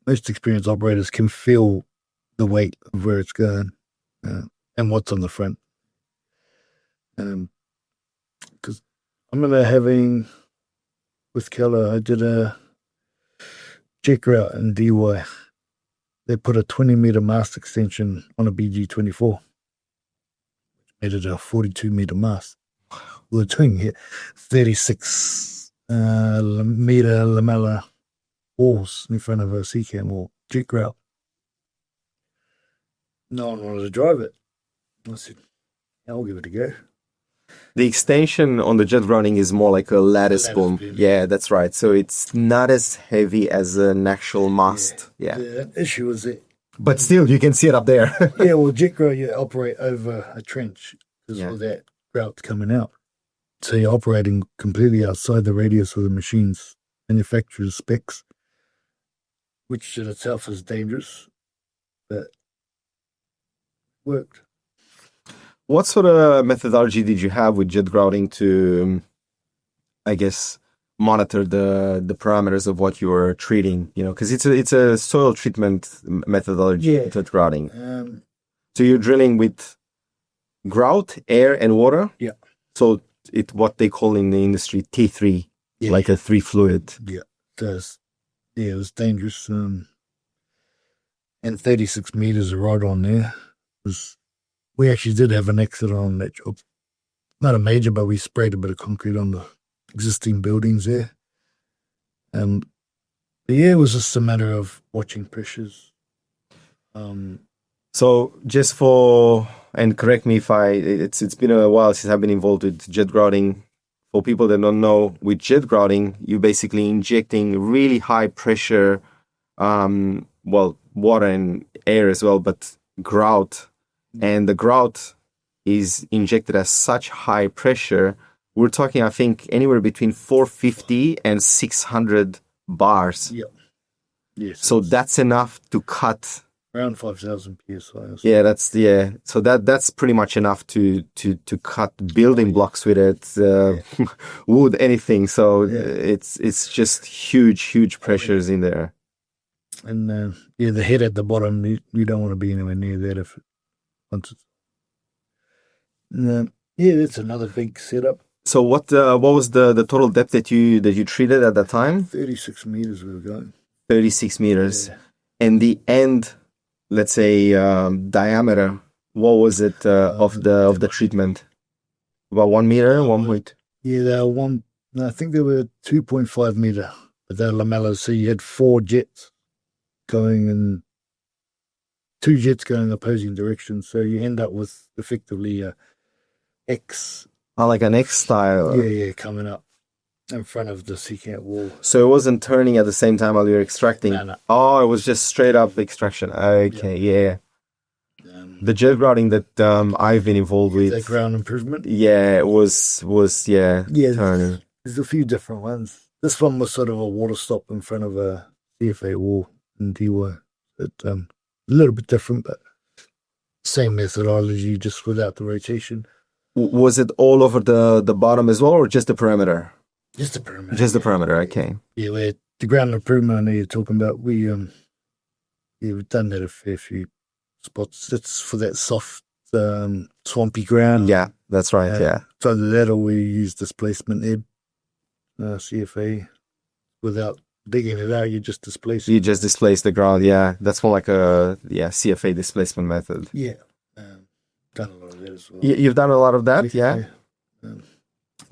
Most experienced operators can feel the weight of where it's going and what's on the front. Because I remember having, with Keller, I did a check route in DY. They put a 20-meter mast extension on a BG24, which made it a 42-meter mast. We were doing here 36-meter lamella walls in front of a C-cam or jet route. No one wanted to drive it. I said, I'll give it a go. The extension on the jet routing is more like a lattice boom. Yeah, that's right. So it's not as heavy as an actual mast. Yeah. The issue is that... But still, you can see it up there. Yeah, well, jet route, you operate over a trench because all that route's coming out. So you're operating completely outside the radius of the machine's manufacturer's specs, which in itself is dangerous, but worked. What sort of methodology did you have with jet grouting to, I guess, monitor the parameters of what you were treating? You know, because it's a soil treatment methodology, jet grouting. So you're drilling with grout, air, and water. Yeah. So what they call in the industry T3, like a 3 fluid. Yeah, it was dangerous. And 36 meters of rod on there we actually did have an accident on that job. Not a major, but we sprayed a bit of concrete on the existing buildings there. But yeah, it was just a matter of watching pressures. So just for, and correct me if it's been a while since I've been involved with jet grouting. For people that don't know, with jet grouting, you're basically injecting really high pressure, water and air as well, but grout. And the grout is injected at such high pressure. We're talking, I think, anywhere between 450 and 600 bars. Yeah. Yes. So that's enough to cut around 5,000 psi. Yeah, so that's pretty much enough to cut building blocks with it, wood, anything. So it's just huge pressures in there. And the head at the bottom, you don't want to be anywhere near that if once it's. That's another big setup. So what was the total depth that you treated at that time? 36 meters we were going. 36 meters, and the end. Let's say diameter. What was it of the treatment? About 1 meter, 1 point. Yeah, they were I think they were 2.5 meter, but they're lamellas. So you had 4 jets going in, 2 jets going in opposing directions. So you end up with effectively a X. Oh, like an X style. Yeah, coming up in front of the secant wall. So it wasn't turning at the same time while you're extracting? No. Oh, it was just straight up extraction. Okay, yeah. The jet grouting that I've been involved with. That ground improvement? Yeah, it was turning. There's a few different ones. This one was sort of a water stop in front of a CFA wall in DY. A little bit different, but same methodology, just without the rotation. Was it all over the bottom as well, or just the perimeter? Just the perimeter. Just the perimeter, okay. Yeah, where the ground improvement I know you're talking about, we've done that a fair few spots. It's for that soft swampy ground. Yeah, that's right. Yeah. So that we use displacement head, CFA, without digging it out. You just displace it. You just displace the ground. Yeah, that's more like a CFA displacement method. Yeah, done a lot of that as well. You've done a lot of that. Yeah.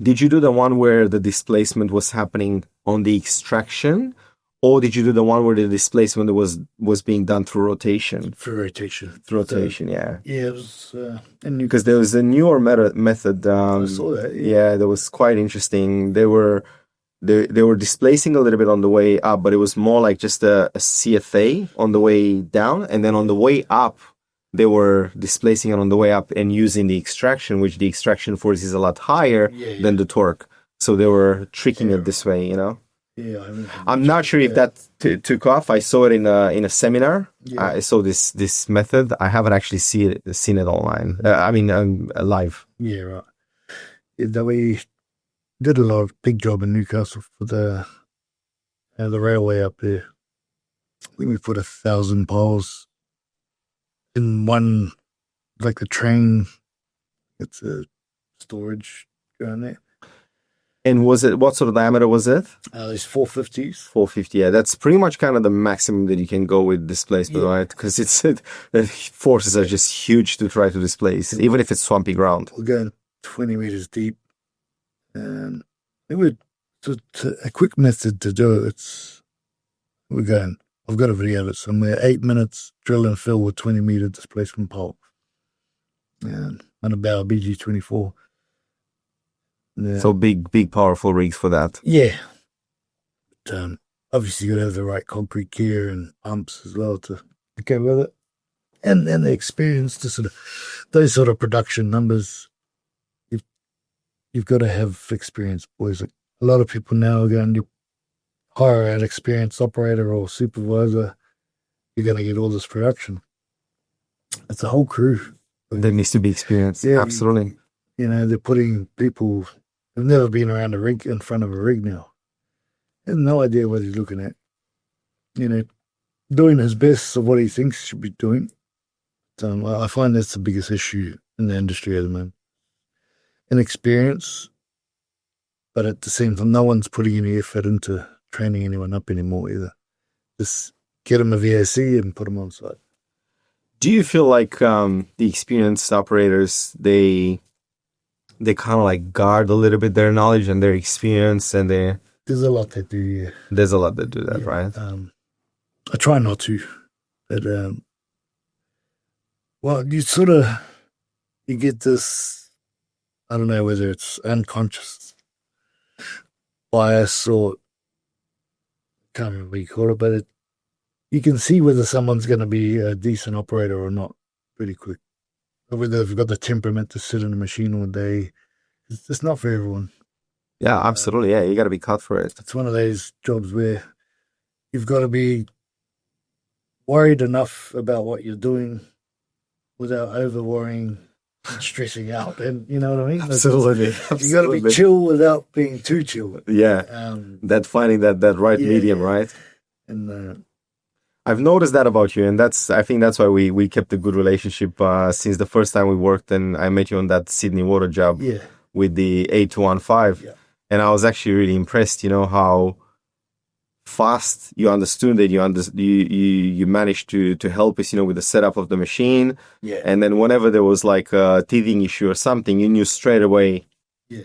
Did you do the one where the displacement was happening on the extraction, or did you do the one where the displacement was being done through rotation? Through rotation. Through rotation, yeah. Yeah, it was because there was a newer method. I saw that. Yeah, that was quite interesting. They were displacing a little bit on the way up, but it was more like just a CFA on the way down, and then on the way up, they were displacing it on the way up and using the extraction, which the extraction force is a lot higher than the torque. So they were tricking it this way, you know. Yeah, I'm not sure if that took off. I saw it in a seminar. Yeah. I saw this method. I haven't actually seen it online. Live. Yeah, right. Yeah, we did a lot of big job in Newcastle for the railway up there. I think we put 1,000 poles in one, like the train. It's a storage around there. And what sort of diameter was it? There's 450s. 450, yeah. That's pretty much kind of the maximum that you can go with displacement, right? Because the forces are just huge to try to displace, even if it's swampy ground. We're going 20 meters deep. And it would, a quick method to do it, I've got a video of it somewhere, 8 minutes, drill and fill with 20-meter displacement pole. And on about BG24. Yeah. So big, powerful rigs for that. Yeah. But, obviously, you got to have the right concrete gear and pumps as well to go with it. And the experience to those sort of production numbers, you've got to have experience, boys. Like, a lot of people now are going to hire an experienced operator or supervisor. You're going to get all this production. It's a whole crew. There needs to be experience. Yeah, absolutely. They're putting people who've never been around a rig in front of a rig now. He has no idea what he's looking at. Doing his best of what he thinks he should be doing. I find that's the biggest issue in the industry at the moment. Inexperience, but at the same time, no one's putting any effort into training anyone up anymore either. Just get them a VAC and put them on site. Do you feel like the experienced operators, they kind of like guard a little bit their knowledge and their experience, and there's a lot that do, yeah. There's a lot that do that, right? I try not to, but you get this, I don't know whether it's unconscious bias or can't remember what you call it, but you can see whether someone's going to be a decent operator or not pretty quick. Or whether they've got the temperament to sit in a machine all day. It's just not for everyone. Yeah, absolutely. Yeah, you got to be cut for it. It's one of those jobs where you've got to be worried enough about what you're doing without over worrying and stressing out. And you know what I mean? Absolutely. You got to be chill without being too chill. Yeah. Finding that right medium, right? And I've noticed that about you, and I think that's why we kept a good relationship since the first time we worked, and I met you on that Sydney water job with the 8215, and I was actually really impressed. How fast you understood that you managed to help us, with the setup of the machine, and then whenever there was like a teething issue or something, you knew straight away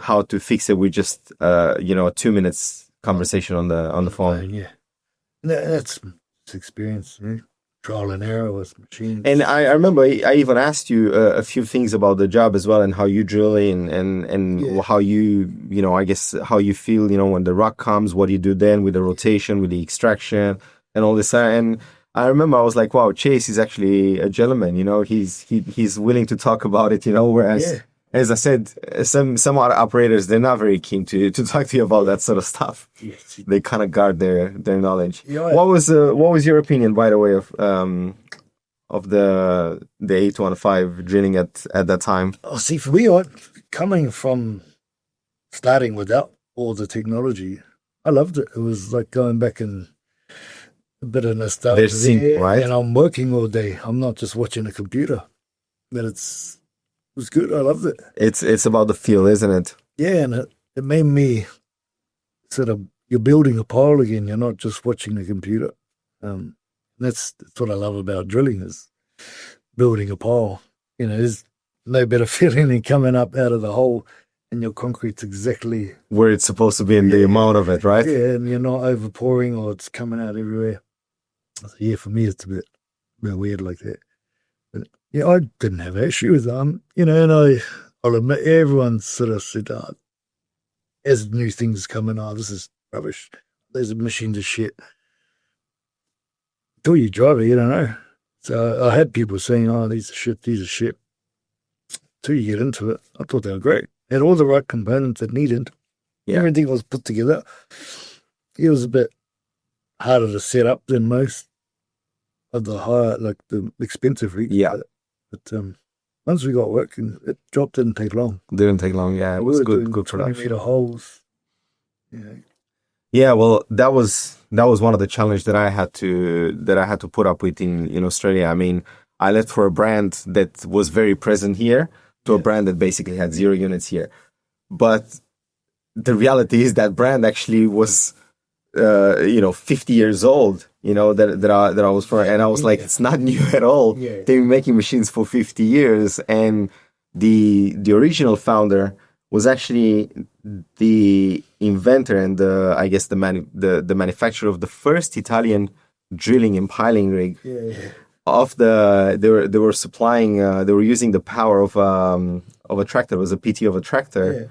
how to fix it with just a 2 minutes conversation on the phone. Yeah, that's experience, trial and error with machines. And I remember I even asked you a few things about the job as well, and how you drill and how you I guess how you feel when the rock comes, what you do then with the rotation, with the extraction and all this. And I remember I was like, wow, Chase is actually a gentleman. He's willing to talk about it. Whereas as I said, some other operators, they're not very keen to talk to you about that sort of stuff. Yes. They kind of guard their knowledge. What was your opinion, by the way, of the 815 drilling at that time? Oh, see, for me, coming from starting without all the technology, I loved it. It was like going back in a bit of nostalgia. Right? And I'm working all day. I'm not just watching a computer, but it's was good. I loved it. It's about the feel, isn't it? Yeah, and it made me sort of, you're building a pile again. You're not just watching the computer. That's what I love about drilling is building a pile. You know, there's no better feeling than coming up out of the hole and your concrete's exactly where it's supposed to be in the amount of it, right? Yeah, and you're not overpouring or it's coming out everywhere. So yeah, for me, it's a bit weird like that. But yeah, I didn't have an issue with them, you know, and I'll admit, everyone sort of said, as new things come in, this is rubbish. These machines are shit. Until you drive it, you don't know. So I had people saying, these are shit. Until you get into it, I thought they were great. They had all the right components that needed. Yeah. Everything was put together. It was a bit harder to set up than most of the expensive rigs. Yeah. But once we got working, it didn't take long. Didn't take long, yeah. It was good production. 20-meter holes. Yeah. Yeah, well, that was one of the challenges that I had to put up with in Australia. I mean, I left for a brand that was very present here to a brand that basically had 0 units here. But the reality is that brand actually was 50 years old, that I was for, and I was like, it's not new at all. Yeah. They've been making machines for 50 years, and the original founder was actually the inventor and the manufacturer of the first Italian drilling and piling rig. Yeah. They were supplying, they were using the power of a tractor. It was a PT of a tractor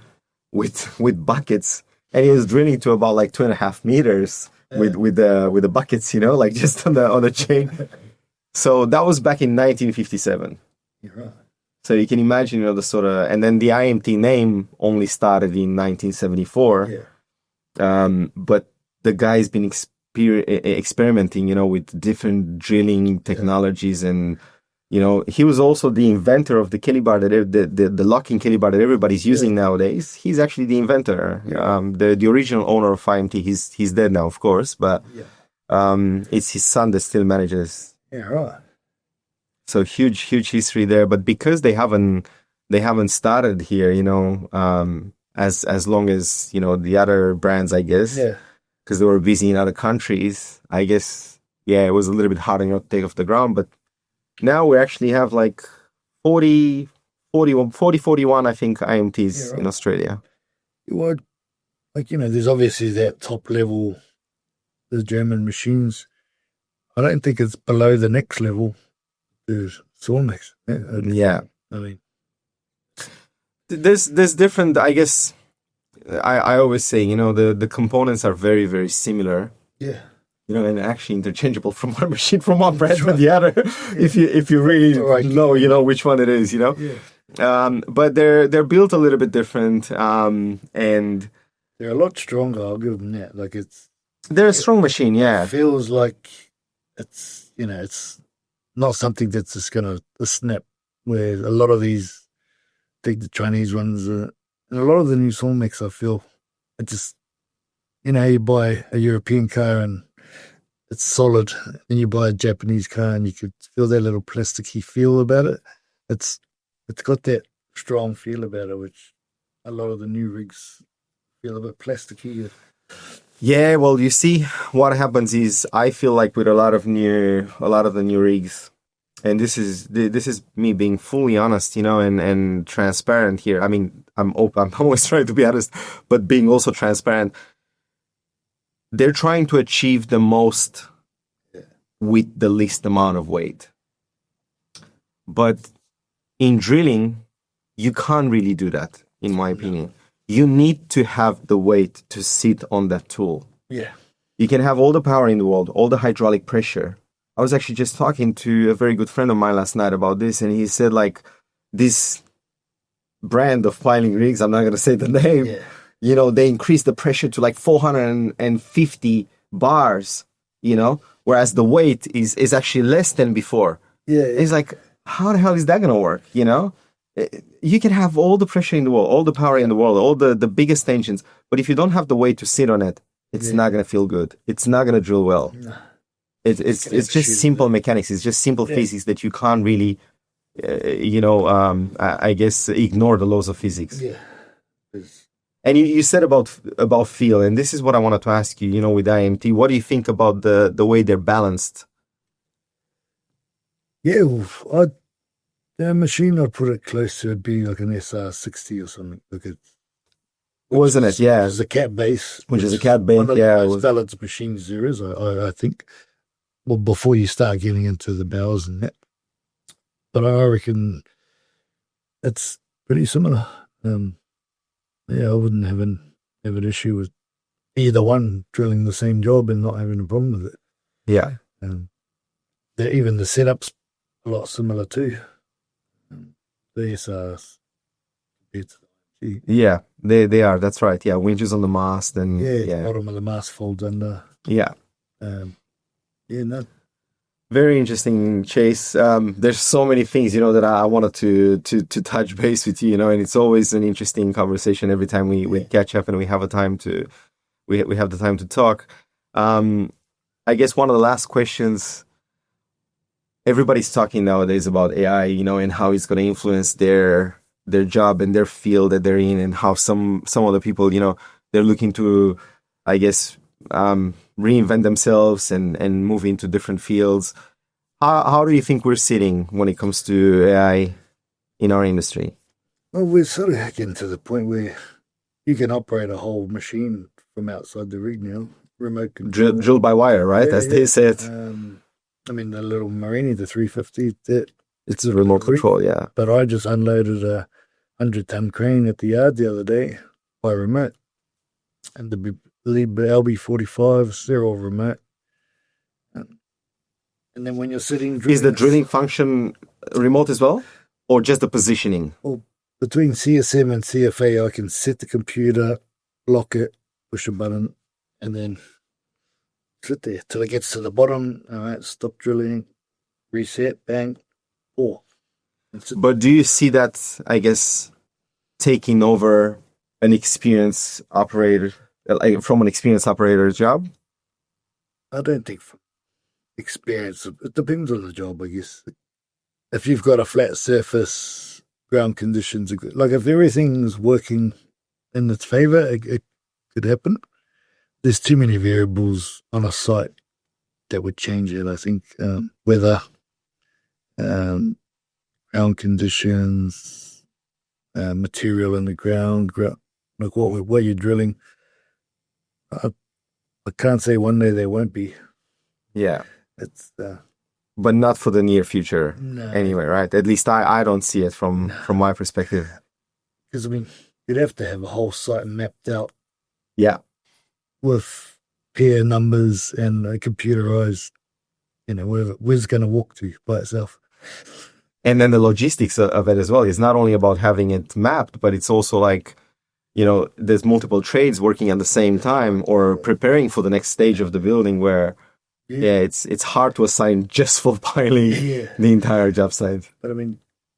with buckets, and he was drilling to about like 2.5 meters with the buckets, like just on the chain. So that was back in 1957. You're right. So you can imagine, the sort of, and then the IMT name only started in 1974. Yeah. But the guy's been experimenting, with different drilling technologies, and he was also the inventor of the Kelly bar the locking Kelly bar that everybody's using nowadays. He's actually the inventor. The original owner of IMT. He's dead now, of course, but it's his son that still manages. Yeah, right. So huge history there, but because they haven't started here, as long as the other brands, I guess, because they were busy in other countries, I guess, it was a little bit harder to take off the ground. But now we actually have like 41, I think, IMTs in Australia. Well, there's obviously that top level, the German machines. I don't think it's below the next level. There's Sawmix. Yeah. I mean, there's different, I guess. I always say, the components are very, very similar. Yeah. And actually interchangeable from one machine, from one brand to the other. Yeah. If you really know, which one it is, Yeah. But they're built a little bit different, and they're a lot stronger. I'll give them that. Like they're a strong machine. Yeah. It feels like it's it's not something that's just going to snap, where a lot of these, take the Chinese ones, and a lot of the new Sawmix, I feel, it just, you buy a European car and it's solid, and you buy a Japanese car and you could feel that little plasticky feel about it. It's got that strong feel about it, which a lot of the new rigs feel a bit plasticky. Yeah, well, you see, what happens is I feel like with a lot of the new rigs, and this is me being fully honest, and transparent here. I mean, I'm always trying to be honest, but being also transparent. They're trying to achieve the most with the least amount of weight. But in drilling, you can't really do that, in my opinion. You need to have the weight to sit on that tool. Yeah. You can have all the power in the world, all the hydraulic pressure. I was actually just talking to a very good friend of mine last night about this, and he said, like, this brand of piling rigs, I'm not going to say the name, they increased the pressure to like 450 bars, whereas the weight is actually less than before. Yeah. It's like, how the hell is that going to work, You can have all the pressure in the world, all the power in the world, all the biggest tensions, but if you don't have the weight to sit on it, it's not going to feel good. It's not going to drill well. No. It's just simple mechanics. It's just simple physics that you can't really I guess ignore the laws of physics. Yeah. There's- And you said about feel, and this is what I wanted to ask you. With IMT, what do you think about the way they're balanced? Yeah, well, the machine, I'd put it close to, it'd be like an SR60 or something. Look at, Wasn't it? Yeah, which is a cat base. which is a cat base. One of Yeah, the most balanced machines there is, I think. Well, before you start getting into the bowels and that. But I reckon it's pretty similar. Yeah, I wouldn't have an issue with either one drilling the same job and not having a problem with it. yeah. Even the setup's a lot similar too. The SRs. Yeah, they are. That's right. Yeah, winches on the mast and Bottom of the mast folds under. Yeah. No. Very interesting, Chase. There's so many things, that I wanted to touch base with you, and it's always an interesting conversation every time we catch up and we have a time to we have the time to talk. I guess one of the last questions. Everybody's talking nowadays about AI, and how it's going to influence their job and their field that they're in, and how some of the people, they're looking to, I guess, reinvent themselves and move into different fields. How do you think we're sitting when it comes to AI in our industry? Well, we're sort of getting to the point where you can operate a whole machine from outside the rig now, remote control. Drilled by wire, right? As they said. The little Marini, the 350, it's a remote control, yeah. But I just unloaded a 100-ton crane at the yard the other day by remote. And the LB45, they're all remote. And then when you're sitting drilling... Is the drilling function remote as well? Or just the positioning? Well, between CSM and CFA, I can set the computer, lock it, push a button, and then sit there till it gets to the bottom. All right, stop drilling, reset, bang, or. But do you see that, I guess, taking over an experienced operator, from an experienced operator's job? I don't think from experience. It depends on the job, I guess. If you've got a flat surface, ground conditions are good. Like if everything's working in its favor, it could happen. There's too many variables on a site that would change it, I think. Weather, ground conditions, material in the ground, like what you're drilling. I can't say one day there won't be. Yeah. It's but not for the near future no. Anyway, right? At least I don't see it from my perspective. Because, you'd have to have a whole site mapped out. Yeah. With pair numbers and computerized, where's it going to walk to by itself. And then the logistics of it as well. It's not only about having it mapped, but it's also like, there's multiple trades working at the same time or preparing for the next stage of the building where, it's hard to assign just for piling the entire job site. But I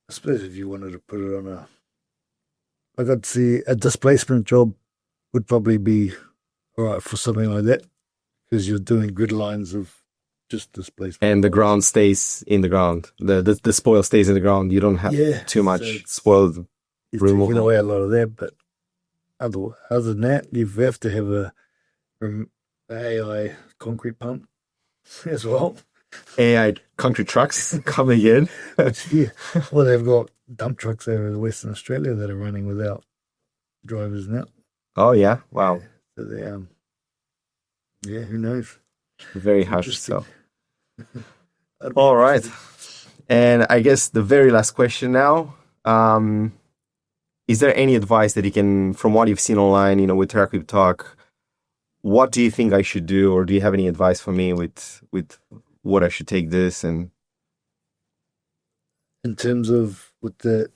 suppose if you wanted to put it on I'd see a displacement job would probably be all right for something like that because you're doing grid lines of just displacement. And the ground stays in the ground. The spoil stays in the ground. You don't have too much spoiled removal. Taking away a lot of that, but other than that, you have to have a AI concrete pump as well. AI concrete trucks coming in. Well, they've got dump trucks over in Western Australia that are running without drivers now. Oh yeah! Wow. So they, who knows? Very harsh stuff. All right, and I guess the very last question now: is there any advice that you can, from what you've seen online, with TerraQuip Talk? What do you think I should do, or do you have any advice for me with what I should take this and? In terms of with the.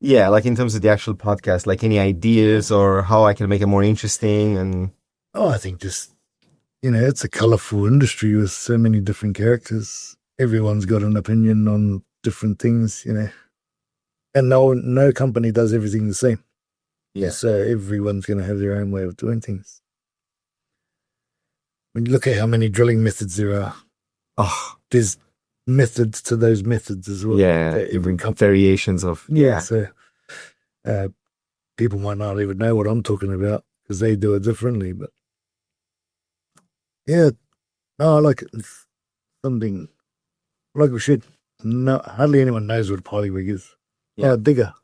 Yeah, like in terms of the actual podcast, like any ideas or how I can make it more interesting and. Oh, I think just, it's a colorful industry with so many different characters. Everyone's got an opinion on different things, and no company does everything the same. Yeah. So everyone's going to have their own way of doing things. When you look at how many drilling methods there are, there's methods to those methods as well. Yeah, even variations of So people might not even know what I'm talking about because they do it differently. But yeah, no, I like it. It's something like we should. No, hardly anyone knows what a polywig is. Yeah. Oh, a digger.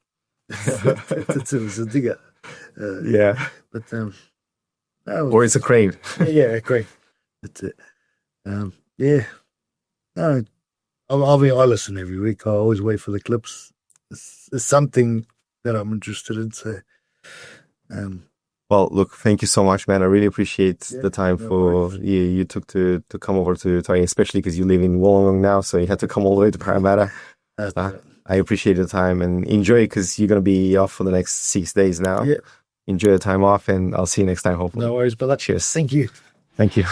It's a digger. Yeah. But Or it's a crane. yeah, great. That's it. Yeah. No, I mean, I listen every week. I always wait for the clips. It's something that I'm interested in. So, well, look, thank you so much, man. I really appreciate the time no you took to come over to Thailand, especially because you live in Wollongong now, so you had to come all the way to Parramatta. I appreciate the time and enjoy it because you're going to be off for the next 6 days now. Yeah. Enjoy the time off, and I'll see you next time, hopefully. No worries, but Cheers. thank you. Thank you.